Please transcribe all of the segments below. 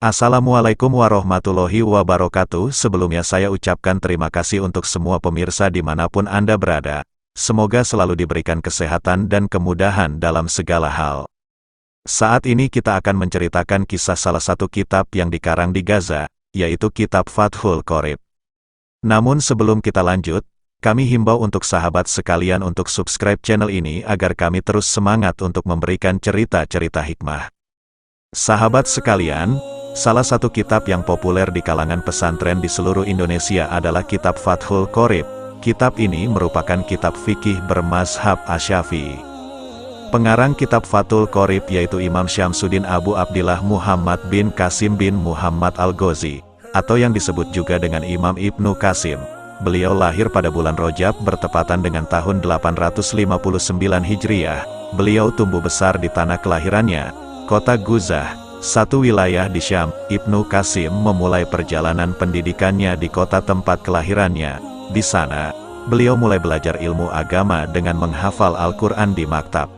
Assalamualaikum warahmatullahi wabarakatuh. Sebelumnya saya ucapkan terima kasih untuk semua pemirsa dimanapun Anda berada. Semoga selalu diberikan kesehatan dan kemudahan dalam segala hal. Saat ini kita akan menceritakan kisah salah satu kitab yang dikarang di Gaza, yaitu kitab Fathul Qorib. Namun sebelum kita lanjut, kami himbau untuk sahabat sekalian untuk subscribe channel ini agar kami terus semangat untuk memberikan cerita-cerita hikmah. Sahabat sekalian, salah satu kitab yang populer di kalangan pesantren di seluruh Indonesia adalah kitab Fathul Qorib. Kitab ini merupakan kitab fikih bermazhab Asy-Syafi'i. Pengarang kitab Fathul Qorib yaitu Imam Syamsuddin Abu Abdillah Muhammad bin Qasim bin Muhammad Al-Ghazi, atau yang disebut juga dengan Imam Ibnu Qasim. Beliau lahir pada bulan Rajab bertepatan dengan tahun 859 Hijriah. Beliau tumbuh besar di tanah kelahirannya, kota Guzah, satu wilayah di Syam. Ibnu Qasim memulai perjalanan pendidikannya di kota tempat kelahirannya. Di sana, beliau mulai belajar ilmu agama dengan menghafal Al-Quran di maktab.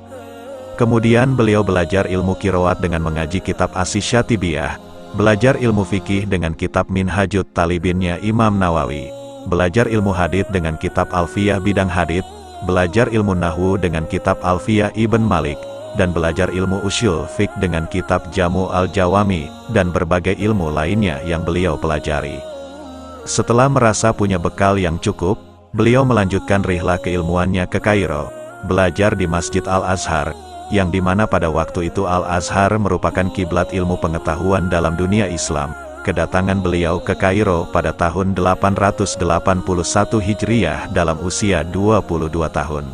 Kemudian beliau belajar ilmu qiraat dengan mengaji kitab Asy-Syatibiyah, belajar ilmu fikih dengan kitab Minhajut Talibinnya Imam Nawawi, belajar ilmu hadits dengan kitab Alfiyah bidang hadits, belajar ilmu nahwu dengan kitab Alfiyah Ibn Malik, dan belajar ilmu usyul fiqh dengan kitab Jamu al-Jawami, dan berbagai ilmu lainnya yang beliau pelajari. Setelah merasa punya bekal yang cukup, beliau melanjutkan rihlah keilmuannya ke Kairo, belajar di Masjid Al-Azhar, yang dimana pada waktu itu Al-Azhar merupakan kiblat ilmu pengetahuan dalam dunia Islam. Kedatangan beliau ke Kairo pada tahun 881 Hijriah dalam usia 22 tahun.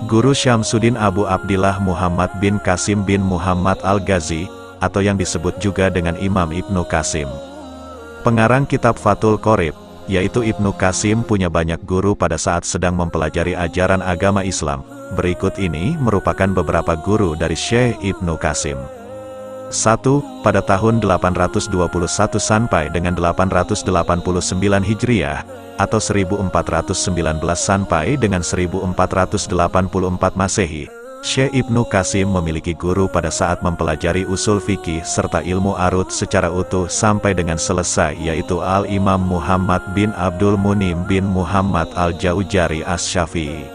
Guru Syamsuddin Abu Abdillah Muhammad bin Qasim bin Muhammad Al-Ghazi, atau yang disebut juga dengan Imam Ibnu Qasim. Pengarang kitab Fathul Qorib, yaitu Ibnu Qasim, punya banyak guru pada saat sedang mempelajari ajaran agama Islam. Berikut ini merupakan beberapa guru dari Syekh Ibnu Qasim. 1. Pada tahun 821 sampai dengan 889 Hijriah, atau 1419 sampai dengan 1484 Masehi, Syekh Ibnu Qasim memiliki guru pada saat mempelajari usul fikih serta ilmu arut secara utuh sampai dengan selesai, yaitu Al-Imam Muhammad bin Abdul Munim bin Muhammad Al-Jaujari Asy-Syafi'i.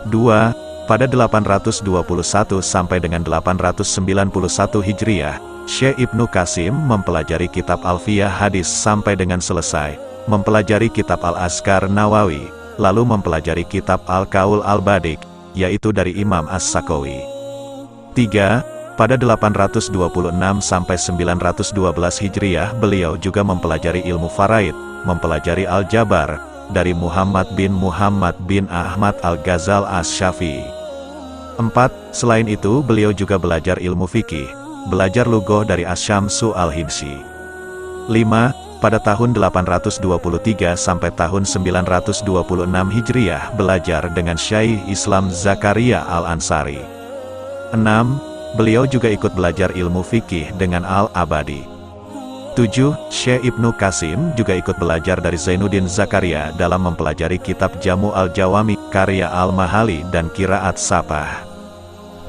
2. Pada 821 sampai dengan 891 Hijriah, Syekh Ibnu Qasim mempelajari kitab Alfiyah Hadis sampai dengan selesai, mempelajari kitab Al-Azkar Nawawi, lalu mempelajari kitab Al-Qaul Al-Badik, yaitu dari Imam As-Sakawi. 3. Pada 826 sampai 912 Hijriah beliau juga mempelajari ilmu faraid, mempelajari Al-Jabar, dari Muhammad bin Ahmad Al-Ghazal Asy-Syafi'i. 4. Selain itu beliau juga belajar ilmu fikih, belajar lughah dari Asy-Syamsu Al-Himsi. 5. Pada tahun 823 sampai tahun 926 Hijriah belajar dengan Syaikh Islam Zakaria Al-Ansari. 6. Beliau juga ikut belajar ilmu fikih dengan Al-Abadi. 7. Syekh Ibnu Qasim juga ikut belajar dari Zainuddin Zakaria dalam mempelajari kitab Jamu al-Jawami, karya Al-Mahali dan Qiraat Sapah.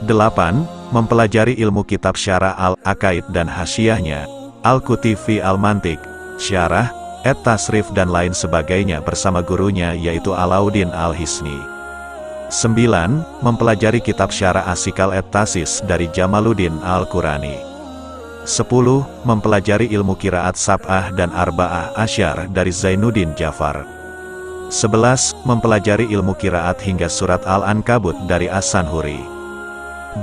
8. Mempelajari ilmu kitab Syarah Al-Aqaid dan Hasyiyahnya, Al-Kutifi Al-Mantiq, Syarah, Tasrif dan lain sebagainya bersama gurunya yaitu Alauddin Al-Hisni. 9. Mempelajari kitab Syarah Asikal Tasis dari Jamaluddin Al-Qurani. 10. Mempelajari ilmu Qiraat Sab'ah dan Arba'ah Asyar dari Zainuddin Jafar. 11. Mempelajari ilmu Qiraat hingga surat Al-Ankabut dari As-Sanhuri.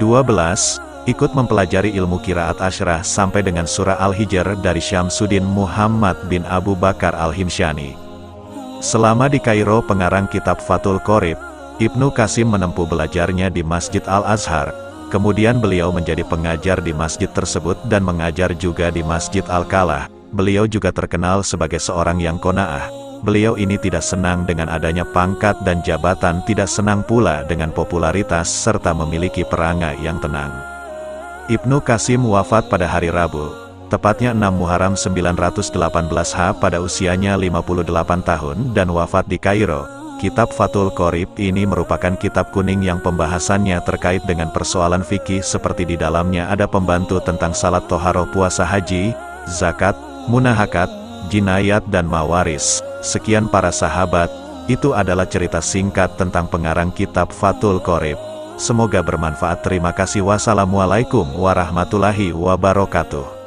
12. Ikut mempelajari ilmu Qiraat Asyrah sampai dengan surah Al-Hijr dari Syamsuddin Muhammad bin Abu Bakar Al-Himsyani. Selama di Kairo pengarang kitab Fathul Qorib, Ibnu Qasim menempuh belajarnya di Masjid Al-Azhar, kemudian beliau menjadi pengajar di masjid tersebut dan mengajar juga di Masjid Al-Qalah. Beliau juga terkenal sebagai seorang yang qanaah. Beliau ini tidak senang dengan adanya pangkat dan jabatan, tidak senang pula dengan popularitas serta memiliki perangai yang tenang. Ibnu Qasim wafat pada hari Rabu, tepatnya 6 Muharram 918 pada usianya 58 tahun dan wafat di Kairo. Kitab Fathul Qorib ini merupakan kitab kuning yang pembahasannya terkait dengan persoalan fikih seperti di dalamnya ada pembantu tentang salat toharoh puasa haji, zakat, munahakat, jinayat dan mawaris. Sekian para sahabat, itu adalah cerita singkat tentang pengarang kitab Fathul Qorib. Semoga bermanfaat. Terima kasih. Wassalamualaikum warahmatullahi wabarakatuh.